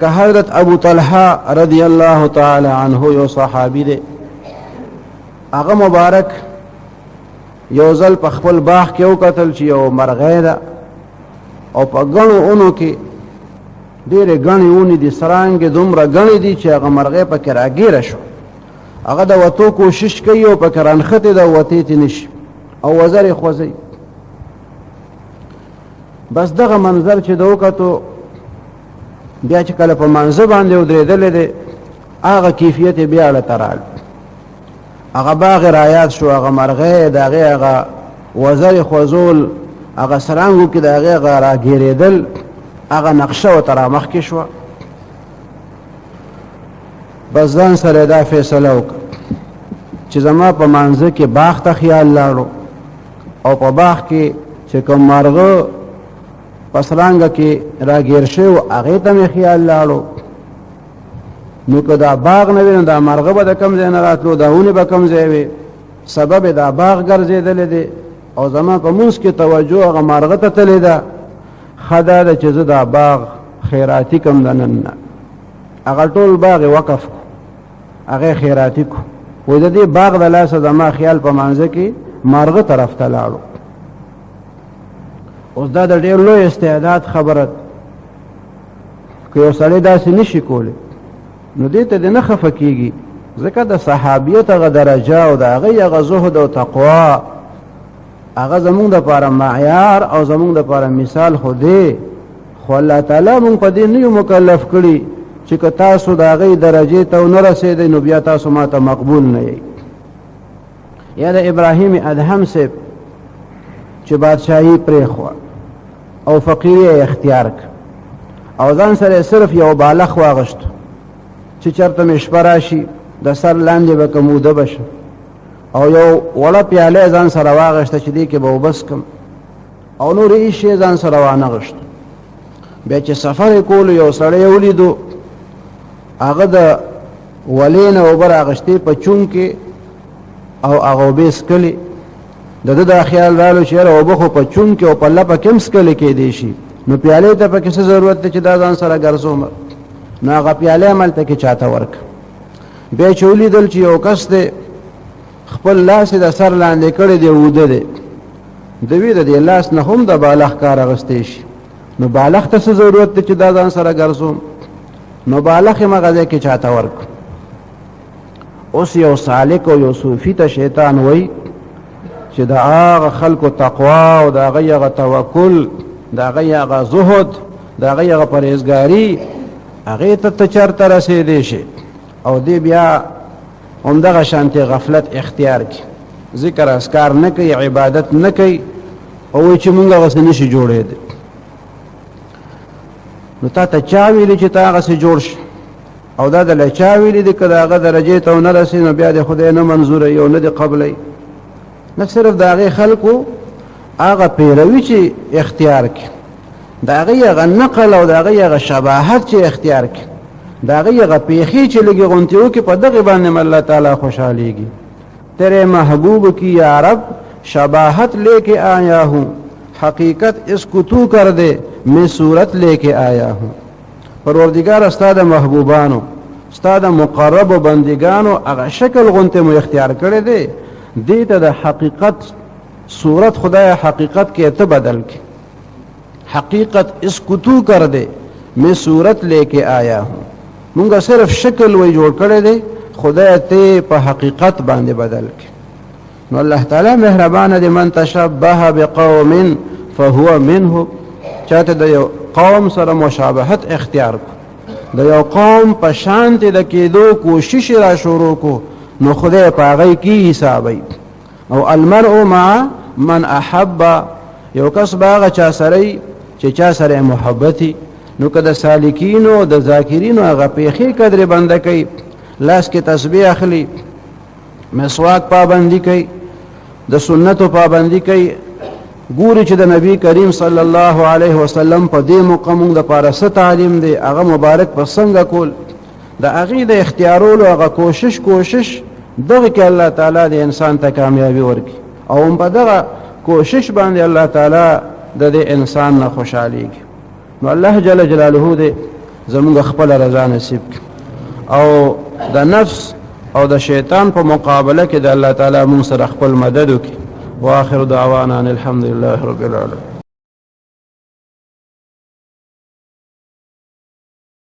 که حضرت ابو طلحه رضی الله تعالی عنه یو صحابی دی، هغه مبارک یو ځل په خپل باغ کې وکتل چې یو مرغۍ ده او په ګڼو اونو کې ډېرې ګڼې اونې دي، سرانګې دومره ګڼې دي چې هغه مرغۍ پکې راګیره شو. هغه د وتو کوشش کوي او پکې رانښتې ده، وتې تی نشي او وزر یې خوځوي. بس دغه منظر چې د وکتو، بیا چې کله په منځه باندې ودرېدلی دی، هغه کیفیت یې بیا له راغی. هغه باغ رایاد شو، هغه مرغۍ د هغې هغه وزر یې خوځول، هغه سرانګو کې د هغې هغه راګیرېدل، هغه نقشه ورته رامخکې شوه. بس ځان سره دا فیصله وکړه چې زما په منځه کې باغ ته خیال لاړو او په باغ کې چې کوم مرغه په سرانګه کې راګیر شوی و هغې ته مې خیال لاړو. نو که دا باغ نه وي نو دا مرغه به د کوم ځای نه راتلو، دا ونې به کوم ځای وي، سبب دا باغ ګرځېدلی دی او زما په منځ کې توجه هغه مرغه ته تلې ده. ښه دا ده چې زه دا باغ خیراتي کړم د نن نه. هغه ټول باغ یې وقف کړو، هغه خیراتي کو. وایي د دې باغ د لاسه زما خیال په منځه کې مرغه طرف ته لاړو. اوس دا د ډېر لوی استعداد خبره ده. که یو سړی داسې نشي کولی نو دې ته دې نه خفه کېږي، ځکه د صحابیت هغه درجه او د هغې هغه زهد او تقوا هغه زمونږ دپاره معیار او زمونږ دپاره مثال خو دی. خو الله تعالی مونږ په دې نه یو مکلف کړي چې که تاسو د هغې درجې ته ونه رسېدئ نو بیا تاسو ما ته مقبول نه یئ. یا د ابراهیم ادهم صاحب چې بادشاهي پرېښوه او فقیري یې اختیار کړ او ځان سره صرف یو بالښ واغشتو چې چېرته مې شپه راشي د سر لاندې به کموده به شم، او یو وړه پیاله ځان سره واغشته چې دې کې به وبس کم، او نور هېڅ شی ځان سره وانغشتو. بیا چې سفر یې کولو یو سړی یې ولیدو، هغه د ولې نه اوبه راغشتې په چون کې او هغه اوبې څکلې. د ده دا خیال رالو چې یاره اوبه خو په چون کې او په لپه کې هم څکلې کېدی شي، نو پیالې ته پکې څه ضرورت دی چې دا ځان سره ګرځوم؟ نو هغه پیالې هملته کې چاته ورکړه. بیا چې ولیدل چې یو کس دی خپل لاس یې د سر لاندې کړی دی، اوده دی، د وی د دې لاس نه هم د بالښ کار اخیستی شي، نو بالښ ته څه ضرورت دی چې دا ځان سره ګرځوم؟ نو بالښ یې هغه ځای کې چاته ورکړه. اوس یو سالک او یو صوفي ته شیطان وایي چې د هغه خلکو تقوا او د هغې هغه توکل، د هغې هغه زهد، د هغې هغه پرهیزګاري، هغې ته ته چېرته رسېدی شي او دې بیا همدغه شانتې غفلت اختیار کړي، ذکر اذکار نه کوي، عبادت نه کوي، او وایي چې مونږ هغسې نشي جوړېدی. نو تا ته چا ویلي چې ته هغسې جوړ شي؟ او دا دله چا ویلي دي که د هغه درجې ته ونه رسي نو بیا د خدای نه منظوروي او نه دې قبلوي؟ نه صرف د هغې خلکو هغه پیروي چې اختیار کړي، د هغې هغه نقل او د هغې هغه شباهت چې اختیار کړي، د هغې هغه پیخي چې لږې غونتې وکړي، په دغې باندې م الله تعالی خوشحالیږي. تیرے محبوب کی یا رب شباہت لے کے آیا ہوں، حقیقت اس کو تو کر دے میں صورت لے کے آیا ہوں. پروردگار استاد محبوبانو، استاد مقرب و بندگانو هغه شکل غونته مو اختیار کړی دی، دې ته د حقیقت صورت خدای حقیقت کې ته بدل کی، حقیقت اس کو تو کر دے میں صورت لے کے آیا ہوں. مونږ صرف شکل وی جوړ کړی دی، خدای ته په حقیقت باندې بدل کی. نو الله تعالی مهربان دی، من تشبه بقوم فهو منه، چاته د یو قوم سره مشابهت اختیار کو، د یو قوم په شانتې د کېدو کوشش را شروع کو، نو خدای په هغې کې حسابوي. او المرء مع من احب، یو کس به هغه چا سره چې چا سره محبتي، نو که د سالکینو د ذاکرینو هغه پیخي قدرې بنده کوي، لاس کې تسبیح اخلي، مسواک پابندي کوي، د سنتو پابندي کوي، ګوري چې د نبی کریم صلی الله علیه وسلم په دې موقع موږ دپاره څه تعلیم دی، هغه مبارک په څنګه کول، د هغې د اختیارولو هغه کوشش دغه کې الله تعالی د انسان ته کامیابي ورکړي، او هم په دغه کوشش باندې الله تعالی د دې انسان نه خوشحالیږي. نو الله جل جلاله دې زمونږ خپل رضا نصیب کړي او د نفس او د شیطان په مقابله کې د الله تعالی مونږ سره خپل مدد وکړي. واخر دعوانا ان الحمد لله رب العالمين.